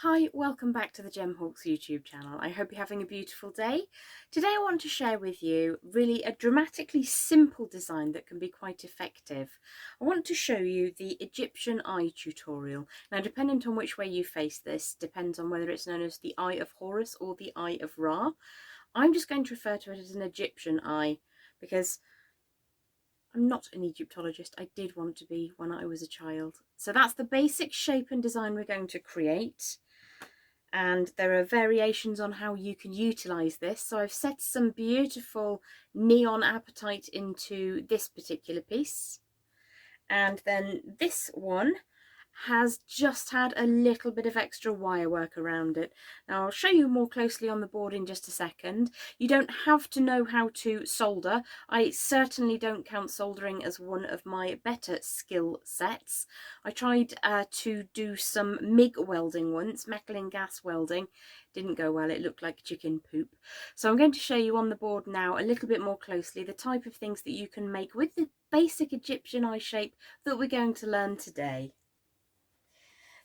Hi, welcome back to the Gemhawks YouTube channel. I hope you're having a beautiful day. Today I want to share with you really a dramatically simple design that can be quite effective. I want to show you the Egyptian eye tutorial. Now, depending on which way you face this, depends on whether it's known as the Eye of Horus or the Eye of Ra. I'm just going to refer to it as an Egyptian eye because I'm not an Egyptologist. I did want to be when I was a child. So that's the basic shape and design we're going to create. And there are variations on how you can utilize this. So I've set some beautiful neon apatite into this particular piece. And then this one has just had a little bit of extra wire work around it. Now I'll show you more closely on the board in just a second. You don't have to know how to solder. I certainly don't count soldering as one of my better skill sets. I tried to do some MIG welding once, metal in gas welding. Didn't go well, it looked like chicken poop. So I'm going to show you on the board now a little bit more closely the type of things that you can make with the basic Egyptian eye shape that we're going to learn today.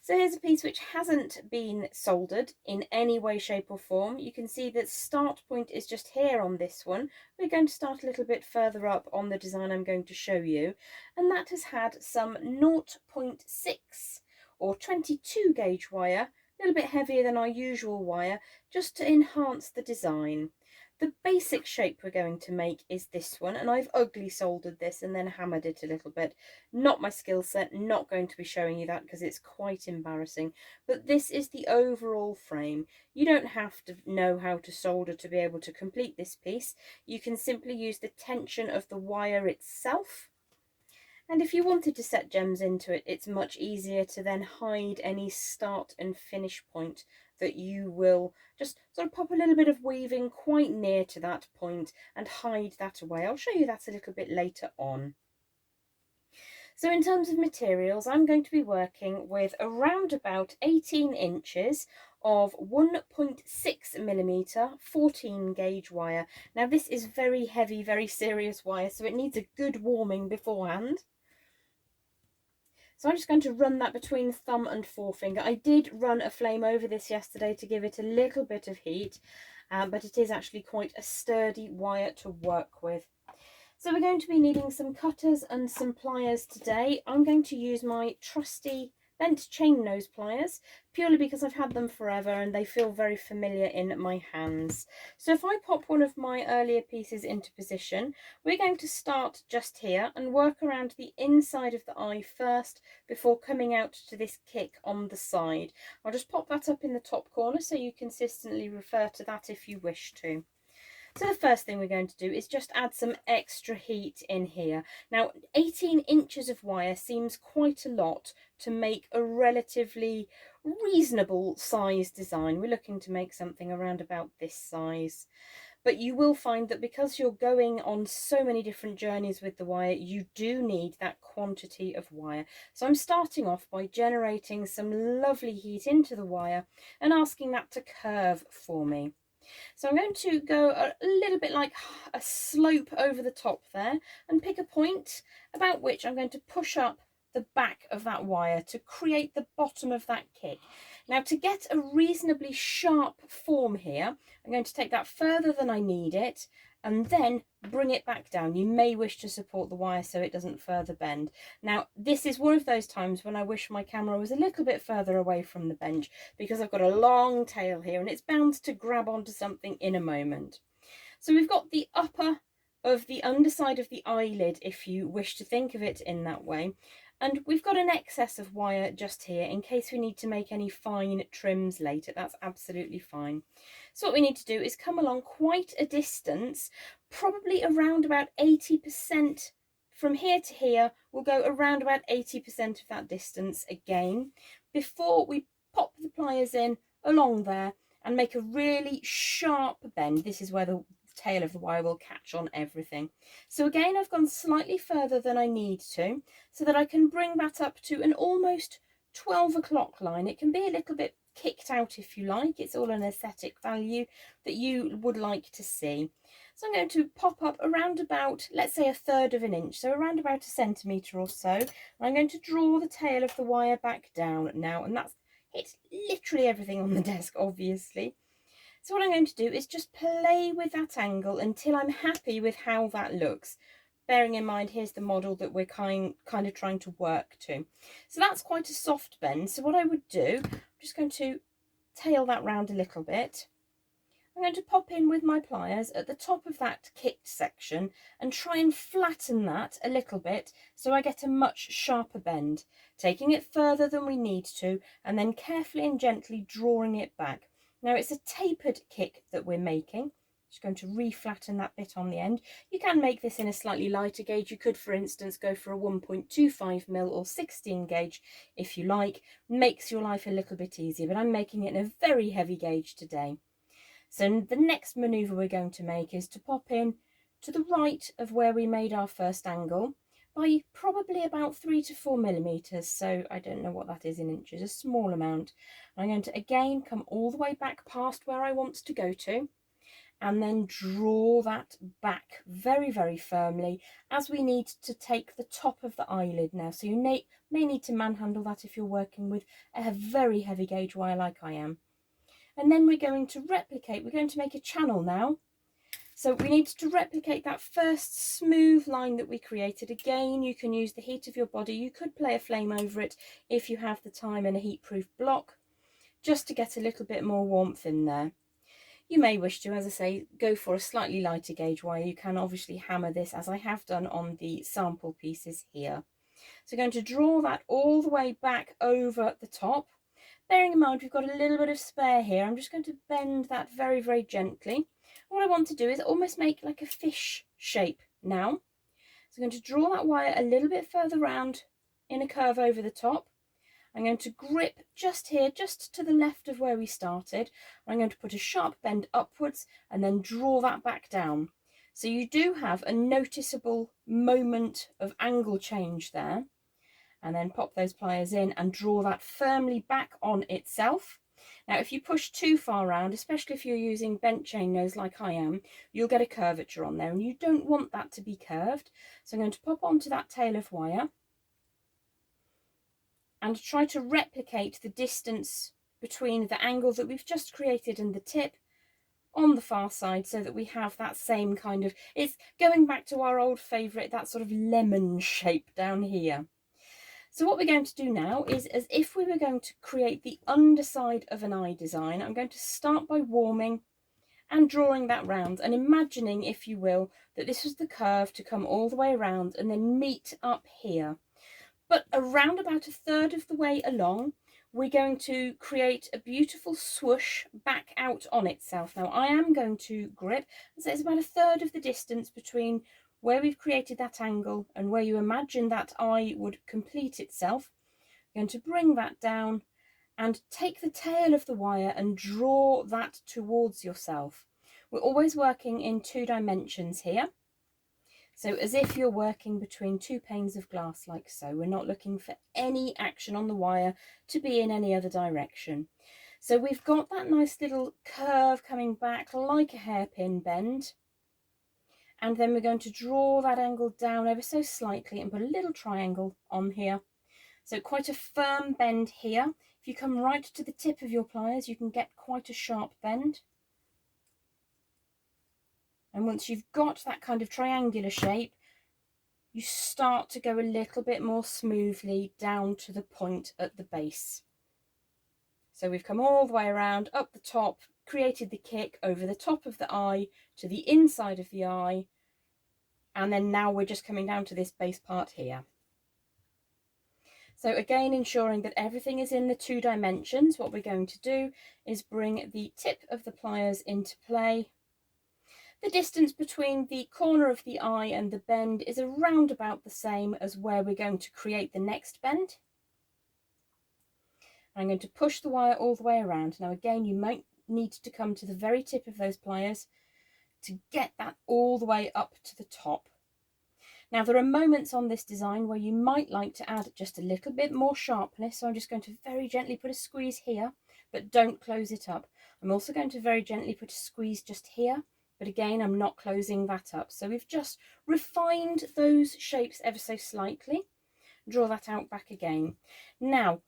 So here's a piece which hasn't been soldered in any way, shape or form. You can see that start point is just here on this one. We're going to start a little bit further up on the design I'm going to show you. And that has had some 0.6 or 22 gauge wire, a little bit heavier than our usual wire, just to enhance the design. The basic shape we're going to make is this one, and I've ugly soldered this and then hammered it a little bit. Not my skill set, not going to be showing you that because it's quite embarrassing. But this is the overall frame. You don't have to know how to solder to be able to complete this piece. You can simply use the tension of the wire itself. And if you wanted to set gems into it, it's much easier to then hide any start and finish point that you will just sort of pop a little bit of weaving quite near to that point and hide that away. I'll show you that a little bit later on. So in terms of materials, I'm going to be working with around about 18 inches of 1.6mm 14 gauge wire. Now this is very heavy, very serious wire, so it needs a good warming beforehand. So I'm just going to run that between thumb and forefinger. I did run a flame over this yesterday to give it a little bit of heat, but it is actually quite a sturdy wire to work with. So we're going to be needing some cutters and some pliers today. I'm going to use my trusty bent chain nose pliers, purely because I've had them forever and they feel very familiar in my hands. So if I pop one of my earlier pieces into position, we're going to start just here and work around the inside of the eye first before coming out to this kick on the side. I'll just pop that up in the top corner so you consistently refer to that if you wish to. So the first thing we're going to do is just add some extra heat in here. Now 18 inches of wire seems quite a lot to make a relatively reasonable size design. We're looking to make something around about this size. But you will find that because you're going on so many different journeys with the wire, you do need that quantity of wire. So I'm starting off by generating some lovely heat into the wire and asking that to curve for me. So I'm going to go a little bit like a slope over the top there and pick a point about which I'm going to push up the back of that wire to create the bottom of that kick. Now to get a reasonably sharp form here, I'm going to take that further than I need it and then bring it back down. You may wish to support the wire so it doesn't further bend. Now this is one of those times when I wish my camera was a little bit further away from the bench because I've got a long tail here and it's bound to grab onto something in a moment. So we've got the upper of the underside of the eyelid, if you wish to think of it in that way, and we've got an excess of wire just here in case we need to make any fine trims later. That's absolutely fine. So what we need to do is come along quite a distance, probably around about 80%. From here to here, we'll go around about 80% of that distance again before we pop the pliers in along there and make a really sharp bend. This is where the tail of the wire will catch on everything. So again, I've gone slightly further than I need to so that I can bring that up to an almost 12 o'clock line. It can be a little bit kicked out if you like. It's all an aesthetic value that you would like to see. So I'm going to pop up around about, let's say, 1/3 of an inch, so around about 1 centimetre or so. I'm going to draw the tail of the wire back down now, and that's hit literally everything on the desk, obviously. So what I'm going to do is just play with that angle until I'm happy with how that looks. Bearing in mind, here's the model that we're kind of trying to work to. So that's quite a soft bend. So what I would do, I'm just going to tail that round a little bit. I'm going to pop in with my pliers at the top of that kicked section and try and flatten that a little bit so I get a much sharper bend, taking it further than we need to and then carefully and gently drawing it back. Now it's a tapered kick that we're making. Just going to re-flatten that bit on the end. You can make this in a slightly lighter gauge. You could, for instance, go for a 1.25mm or 16 gauge if you like. Makes your life a little bit easier, but I'm making it in a very heavy gauge today. So the next manoeuvre we're going to make is to pop in to the right of where we made our first angle by probably about 3 to 4mm. So I don't know what that is in inches, a small amount. I'm going to again come all the way back past where I want to go to and then draw that back very, very firmly as we need to take the top of the eyelid now. So you may need to manhandle that if you're working with a very heavy gauge wire like I am. And then we're going to replicate, we're going to make a channel now. So we need to replicate that first smooth line that we created. Again, you can use the heat of your body. You could play a flame over it if you have the time and a heat-proof block, just to get a little bit more warmth in there. You may wish to, as I say, go for a slightly lighter gauge wire. You can obviously hammer this, as I have done on the sample pieces here. So going to draw that all the way back over the top. Bearing in mind we've got a little bit of spare here, I'm just going to bend that very, very gently. What I want to do is almost make like a fish shape now. So I'm going to draw that wire a little bit further round in a curve over the top. I'm going to grip just here, just to the left of where we started. I'm going to put a sharp bend upwards and then draw that back down. So you do have a noticeable moment of angle change there. And then pop those pliers in and draw that firmly back on itself. Now if you push too far round, especially if you're using bent chain nose like I am, you'll get a curvature on there and you don't want that to be curved. So I'm going to pop onto that tail of wire and try to replicate the distance between the angle that we've just created and the tip on the far side, so that we have that same kind of, it's going back to our old favourite, that sort of lemon shape down here. So what we're going to do now is, as if we were going to create the underside of an eye design, I'm going to start by warming and drawing that round and imagining, if you will, that this was the curve to come all the way around and then meet up here. But around about a third of the way along, we're going to create a beautiful swoosh back out on itself. Now I am going to grip, so it's about a third of the distance between where we've created that angle and where you imagine that eye would complete itself. You're going to bring that down and take the tail of the wire and draw that towards yourself. We're always working in 2 dimensions here. So as if you're working between 2 panes of glass like so. We're not looking for any action on the wire to be in any other direction. So we've got that nice little curve coming back like a hairpin bend. And then we're going to draw that angle down ever so slightly and put a little triangle on here. So quite a firm bend here. If you come right to the tip of your pliers, you can get quite a sharp bend. And once you've got that kind of triangular shape, you start to go a little bit more smoothly down to the point at the base. So we've come all the way around, up the top, created the kick over the top of the eye to the inside of the eye, and then now we're just coming down to this base part here. So again, ensuring that everything is in the 2 dimensions, what we're going to do is bring the tip of the pliers into play. The distance between the corner of the eye and the bend is around about the same as where we're going to create the next bend. I'm going to push the wire all the way around. Now again, you might need to come to the very tip of those pliers to get that all the way up to the top. Now there are moments on this design where you might like to add just a little bit more sharpness, so I'm just going to very gently put a squeeze here, but don't close it up. I'm also going to very gently put a squeeze just here, but again I'm not closing that up. So we've just refined those shapes ever so slightly. Draw that out back again. Now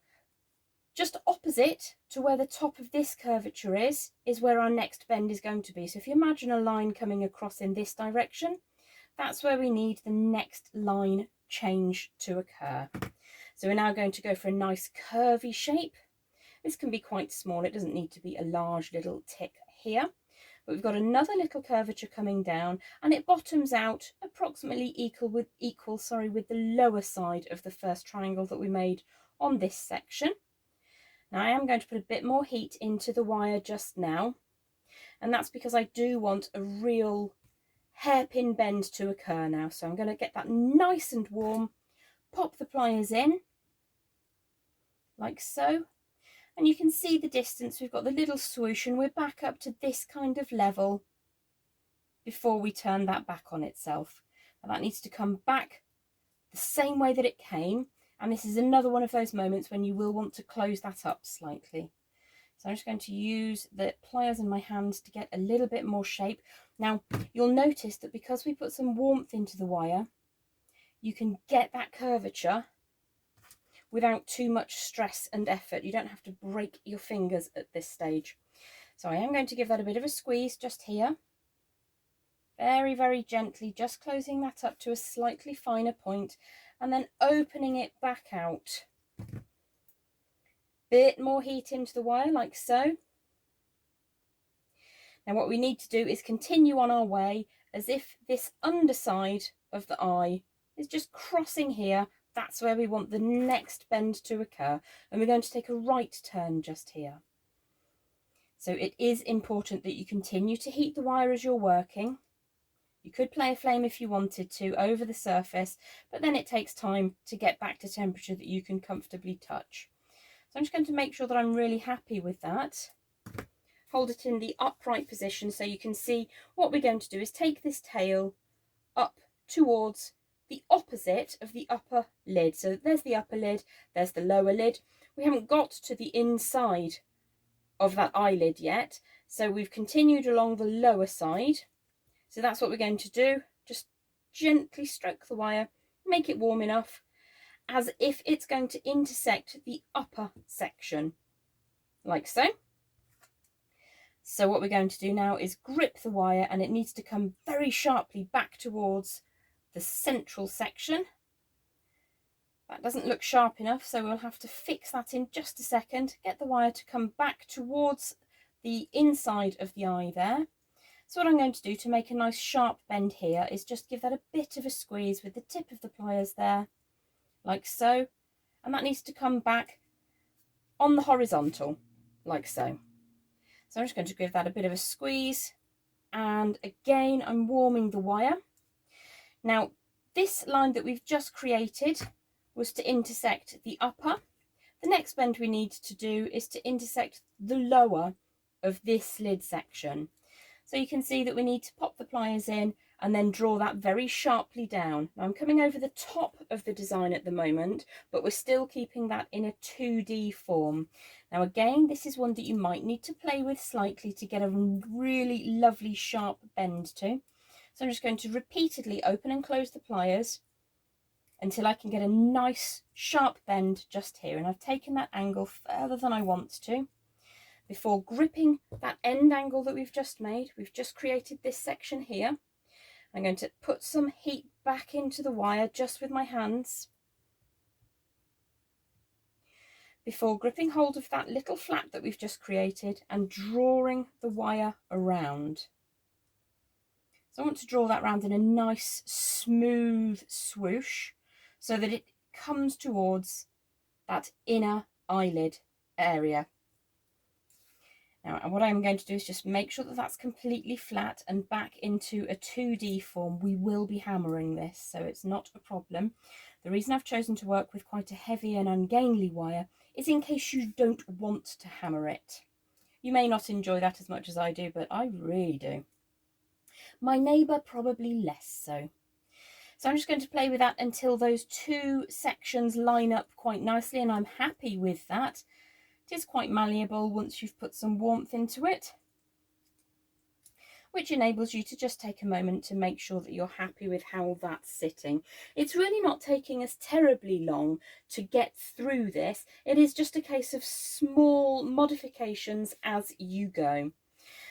just opposite to where the top of this curvature is where our next bend is going to be. So if you imagine a line coming across in this direction, that's where we need the next line change to occur. So we're now going to go for a nice curvy shape. This can be quite small, it doesn't need to be a large little tip here. But we've got another little curvature coming down, and it bottoms out approximately equal with the lower side of the first triangle that we made on this section. Now I am going to put a bit more heat into the wire just now, and that's because I do want a real hairpin bend to occur now. So I'm going to get that nice and warm, pop the pliers in, like so, and you can see the distance. We've got the little swoosh, and we're back up to this kind of level before we turn that back on itself. Now that needs to come back the same way that it came, and this is another one of those moments when you will want to close that up slightly. So I'm just going to use the pliers in my hands to get a little bit more shape. Now you'll notice that because we put some warmth into the wire, you can get that curvature without too much stress and effort. You don't have to break your fingers at this stage. So I am going to give that a bit of a squeeze just here. Very, very gently, just closing that up to a slightly finer point and then opening it back out. Bit more heat into the wire, like so. Now what we need to do is continue on our way as if this underside of the eye is just crossing here. That's where we want the next bend to occur, and we're going to take a right turn just here. So it is important that you continue to heat the wire as you're working. You could play a flame if you wanted to over the surface, but then it takes time to get back to temperature that you can comfortably touch. So I'm just going to make sure that I'm really happy with that. Hold it in the upright position so you can see what we're going to do is take this tail up towards the opposite of the upper lid. So there's the upper lid, there's the lower lid. We haven't got to the inside of that eyelid yet, so we've continued along the lower side. So that's what we're going to do. Just gently stroke the wire, make it warm enough, as if it's going to intersect the upper section, like so. So what we're going to do now is grip the wire, and it needs to come very sharply back towards the central section. That doesn't look sharp enough, so we'll have to fix that in just a second. Get the wire to come back towards the inside of the eye there. So what I'm going to do to make a nice sharp bend here is just give that a bit of a squeeze with the tip of the pliers there, like so, and that needs to come back on the horizontal, like so. So I'm just going to give that a bit of a squeeze, and again I'm warming the wire. Now this line that we've just created was to intersect the upper. The next bend we need to do is to intersect the lower of this lid section. So you can see that we need to pop the pliers in and then draw that very sharply down. Now I'm coming over the top of the design at the moment, but we're still keeping that in a 2D form. Now again, this is one that you might need to play with slightly to get a really lovely sharp bend to. So I'm just going to repeatedly open and close the pliers until I can get a nice sharp bend just here. And I've taken that angle further than I want to. Before gripping that end angle that we've just made, we've just created this section here. I'm going to put some heat back into the wire just with my hands before gripping hold of that little flap that we've just created and drawing the wire around. So I want to draw that round in a nice smooth swoosh so that it comes towards that inner eyelid area. Now what I'm going to do is just make sure that that's completely flat and back into a 2D form. We will be hammering this, so it's not a problem. The reason I've chosen to work with quite a heavy and ungainly wire is in case you don't want to hammer it. You may not enjoy that as much as I do, but I really do. My neighbour probably less so. So I'm just going to play with that until those two sections line up quite nicely, and I'm happy with that. It is quite malleable once you've put some warmth into it. which enables you to just take a moment to make sure that you're happy with how that's sitting. It's really not taking us terribly long to get through this. It is just a case of small modifications as you go.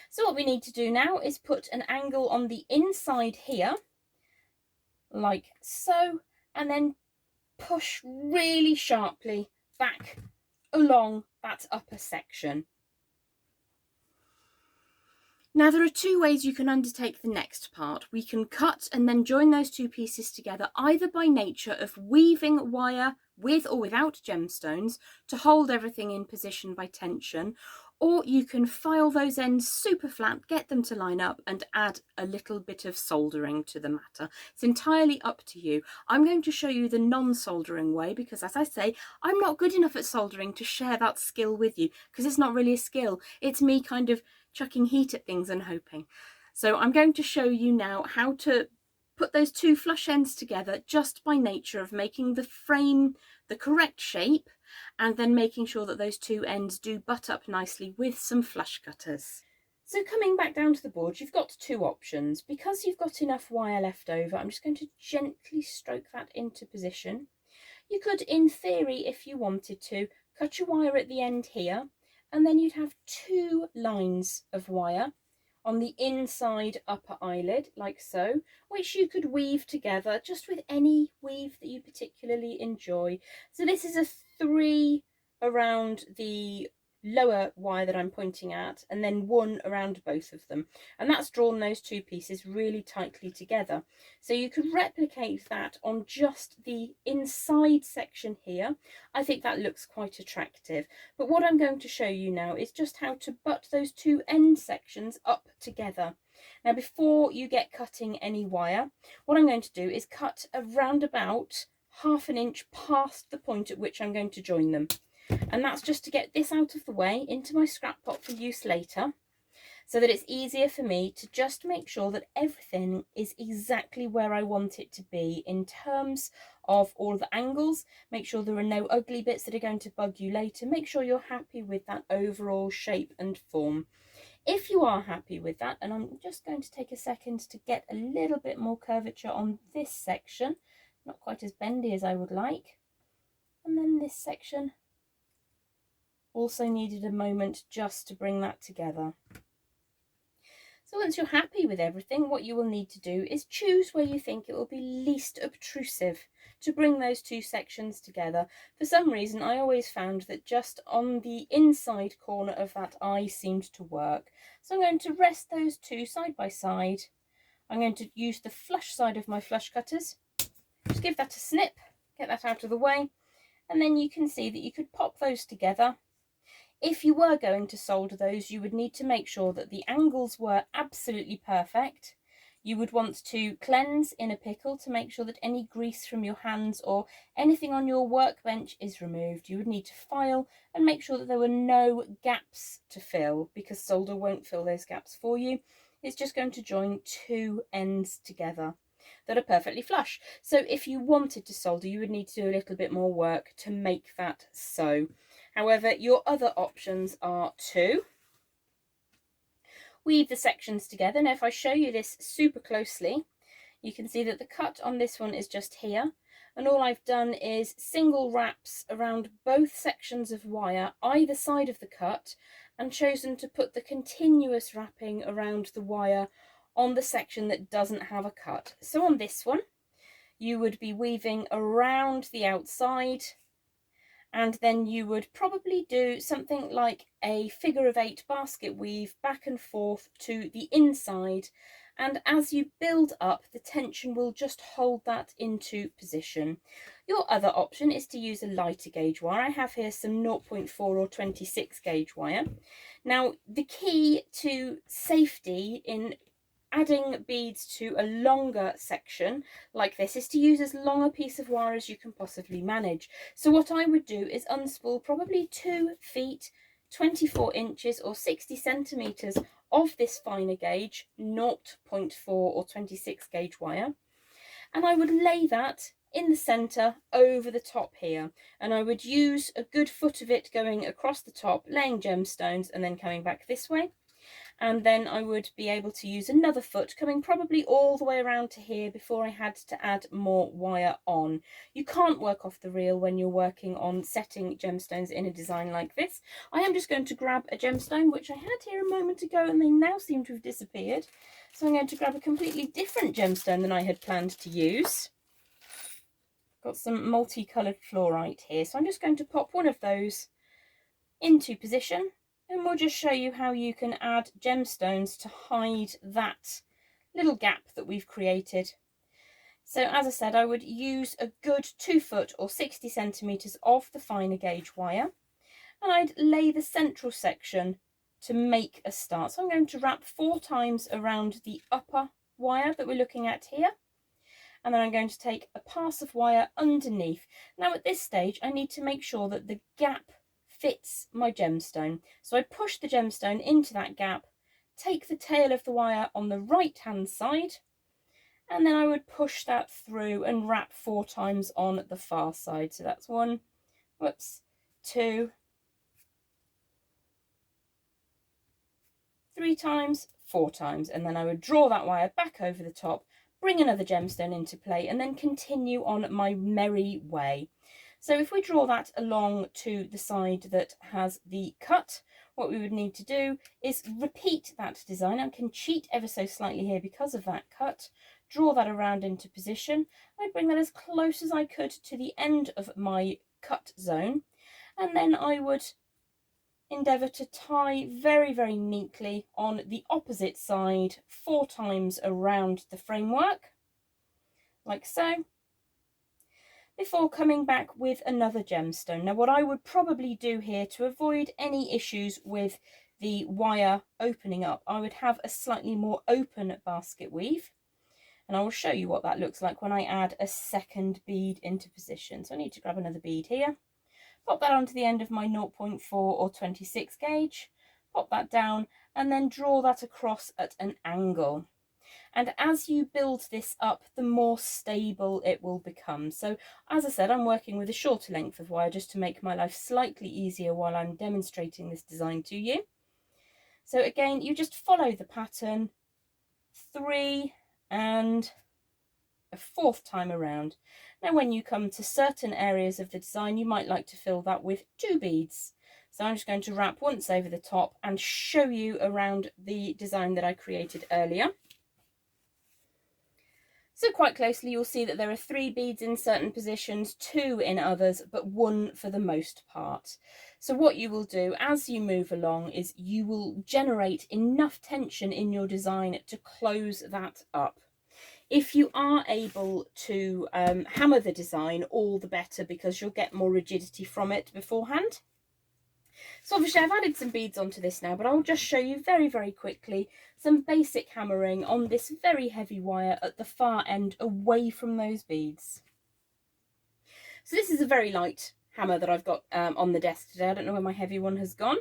So what we need to do now is put an angle on the inside here, like so, and then push really sharply back along that upper section. Now there are two ways you can undertake the next part. We can cut and then join those two pieces together, either by nature of weaving wire with or without gemstones to hold everything in position by tension, or you can file those ends super flat, get them to line up and add a little bit of soldering to the matter. It's entirely up to you. I'm going to show you the non-soldering way because, as I say, I'm not good enough at soldering to share that skill with you because it's not really a skill. It's me kind of chucking heat at things and hoping. So I'm going to show you now how to put those two flush ends together just by nature of making the frame the correct shape and then making sure that those two ends do butt up nicely with some flush cutters. So coming back down to the board, you've got two options. Because you've got enough wire left over, I'm just going to gently stroke that into position. You could, in theory, if you wanted to, cut your wire at the end here, and then you'd have two lines of wire on the inside upper eyelid, like so, which you could weave together just with any weave that you particularly enjoy. So this is a 3 around the lower wire that I'm pointing at, and then 1 around both of them, and that's drawn those two pieces really tightly together. So you could replicate that on just the inside section here. I think that looks quite attractive, but what I'm going to show you now is just how to butt those two end sections up together. Now before you get cutting any wire, what I'm going to do is cut around about 1/2 inch past the point at which I'm going to join them. And that's just to get this out of the way into my scrap pot for use later, so that it's easier for me to just make sure that everything is exactly where I want it to be in terms of all the angles. Make sure there are no ugly bits that are going to bug you later. Make sure you're happy with that overall shape and form. If you are happy with that, and I'm just going to take a second to get a little bit more curvature on this section, not quite as bendy as I would like, and then this section also needed a moment just to bring that together. So once you're happy with everything, what you will need to do is choose where you think it will be least obtrusive to bring those two sections together. For some reason, I always found that just on the inside corner of that eye seemed to work. So I'm going to rest those two side by side. I'm going to use the flush side of my flush cutters. Just give that a snip, get that out of the way, and then you can see that you could pop those together. If you were going to solder those, you would need to make sure that the angles were absolutely perfect. You would want to cleanse in a pickle to make sure that any grease from your hands or anything on your workbench is removed. You would need to file and make sure that there were no gaps to fill, because solder won't fill those gaps for you. It's just going to join two ends together that are perfectly flush. So if you wanted to solder, you would need to do a little bit more work to make that so. However, your other options are to weave the sections together. Now, if I show you this super closely, you can see that the cut on this one is just here. And all I've done is single wraps around both sections of wire either side of the cut, and chosen to put the continuous wrapping around the wire on the section that doesn't have a cut. So on this one, you would be weaving around the outside, and then you would probably do something like a figure-of-8 basket weave back and forth to the inside, and as you build up, the tension will just hold that into position. Your other option is to use a lighter gauge wire. I have here some 0.4 or 26 gauge wire. Now, the key to safety in adding beads to a longer section like this is to use as long a piece of wire as you can possibly manage. So what I would do is unspool probably 2 feet, 24 inches or 60 centimeters of this finer gauge 0.4 or 26 gauge wire, and I would lay that in the center over the top here, and I would use a good foot of it going across the top, laying gemstones and then coming back this way. and then I would be able to use another foot coming probably all the way around to here before I had to add more wire on. You can't work off the reel when you're working on setting gemstones in a design like this. I am just going to grab a gemstone which I had here a moment ago and they now seem to have disappeared. So I'm going to grab a completely different gemstone than I had planned to use. Got some multicoloured fluorite here, so I'm just going to pop one of those into position. And we'll just show you how you can add gemstones to hide that little gap that we've created. So as I said, I would use a good 2 foot or 60 centimetres of the finer gauge wire, and I'd lay the central section to make a start. So I'm going to wrap 4 times around the upper wire that we're looking at here, and then I'm going to take a pass of wire underneath. Now at this stage I need to make sure that the gap fits my gemstone. So I push the gemstone into that gap, take the tail of the wire on the right hand side, and then I would push that through and wrap 4 times on the far side. So that's 1, 2, 3 times, 4 times, and then I would draw that wire back over the top, bring another gemstone into play, and then continue on my merry way. So if we draw that along to the side that has the cut, what we would need to do is repeat that design. I can cheat ever so slightly here because of that cut. Draw that around into position. I'd bring that as close as I could to the end of my cut zone, and then I would endeavour to tie very, very neatly on the opposite side 4 times around the framework, like so, before coming back with another gemstone. Now what I would probably do here to avoid any issues with the wire opening up, I would have a slightly more open basket weave, and I will show you what that looks like when I add a second bead into position. So I need to grab another bead here, pop that onto the end of my 0.4 or 26 gauge, pop that down, and then draw that across at an angle. And as you build this up, the more stable it will become. So as I said, I'm working with a shorter length of wire just to make my life slightly easier while I'm demonstrating this design to you. So again, you just follow the pattern 3 and a 4th time around. Now when you come to certain areas of the design, you might like to fill that with 2 beads. So I'm just going to wrap once over the top and show you around the design that I created earlier. So quite closely you'll see that there are 3 beads in certain positions, 2 in others, but 1 for the most part. So what you will do as you move along is you will generate enough tension in your design to close that up. If you are able to hammer the design, all the better, because you'll get more rigidity from it beforehand. So obviously I've added some beads onto this now, but I'll just show you very, very quickly some basic hammering on this very heavy wire at the far end away from those beads. So this is a very light hammer that I've got on the desk today. I don't know where my heavy one has gone.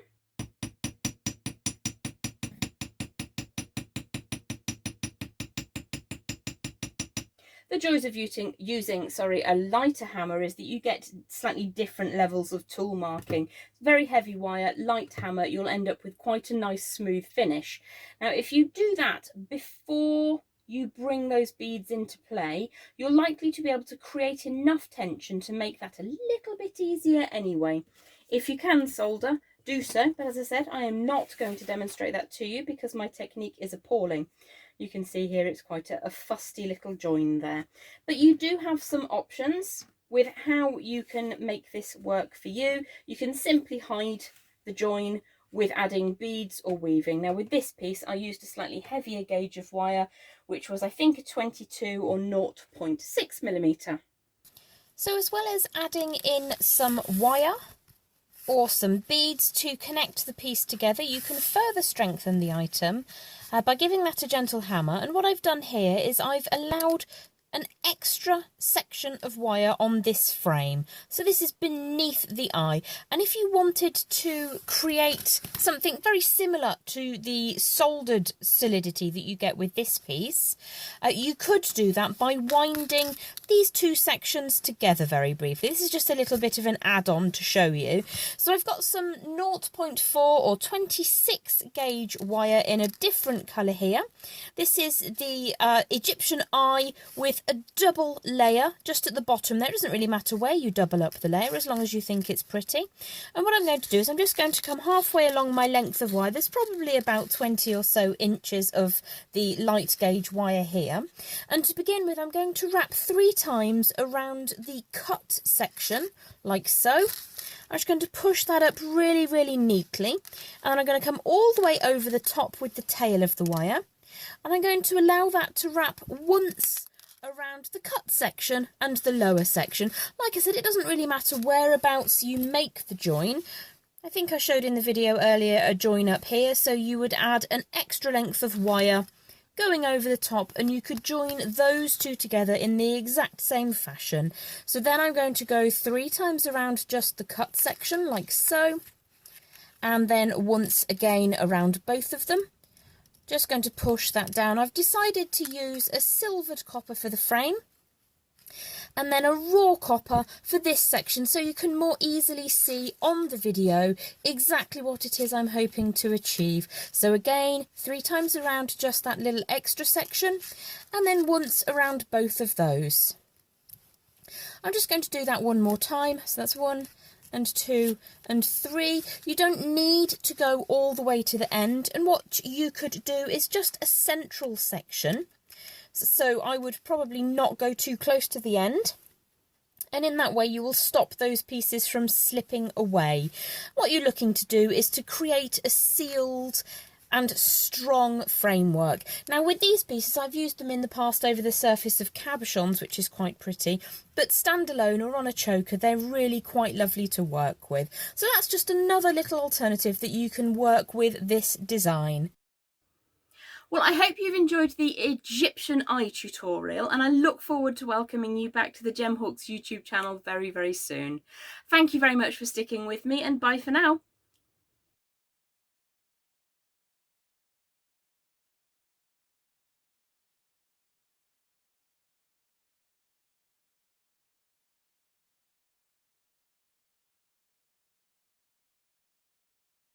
The joys of using a lighter hammer is that you get slightly different levels of tool marking. Very heavy wire, light hammer, you'll end up with quite a nice smooth finish. Now if you do that before you bring those beads into play, you're likely to be able to create enough tension to make that a little bit easier anyway. If you can solder, do so, but as I said, I am not going to demonstrate that to you because my technique is appalling. You can see here it's quite a fusty little join there. But you do have some options with how you can make this work for you. You can simply hide the join with adding beads or weaving. Now with this piece I used a slightly heavier gauge of wire, which was I think a 22 or 0.6 millimetre. So as well as adding in some wire or some beads to connect the piece together, you can further strengthen the item by giving that a gentle hammer. And what I've done here is I've allowed an extra section of wire on this frame. So this is beneath the eye. And if you wanted to create something very similar to the soldered solidity that you get with this piece, you could do that by winding these two sections together very briefly. This is just a little bit of an add-on to show you. So I've got some 0.4 or 26 gauge wire in a different colour here. This is the Egyptian eye with a double layer just at the bottom there. It doesn't really matter where you double up the layer as long as you think it's pretty. And what I'm going to do is I'm just going to come halfway along my length of wire. There's probably about 20 or so inches of the light gauge wire here. And to begin with, I'm going to wrap 3 times around the cut section like so. I'm just going to push that up really, really neatly. And I'm going to come all the way over the top with the tail of the wire. And I'm going to allow that to wrap once around the cut section and the lower section. Like I said, it doesn't really matter whereabouts you make the join. I think I showed in the video earlier a join up here, so you would add an extra length of wire going over the top and you could join those two together in the exact same fashion. So then I'm going to go 3 times around just the cut section like so, and then once again around both of them. Just going to push that down. I've decided to use a silvered copper for the frame and then a raw copper for this section, so you can more easily see on the video exactly what it is I'm hoping to achieve. So again, 3 times around just that little extra section and then once around both of those. I'm just going to do that one more time. So that's 1 and 2 and 3. You don't need to go all the way to the end, and what you could do is just a central section. So I would probably not go too close to the end, and in that way you will stop those pieces from slipping away. What you're looking to do is to create a sealed and strong framework. Now with these pieces, I've used them in the past over the surface of cabochons, which is quite pretty, but standalone or on a choker, they're really quite lovely to work with. So that's just another little alternative that you can work with this design. Well, I hope you've enjoyed the Egyptian eye tutorial, and I look forward to welcoming you back to the Gemhawks YouTube channel very, very soon. Thank you very much for sticking with me, and bye for now.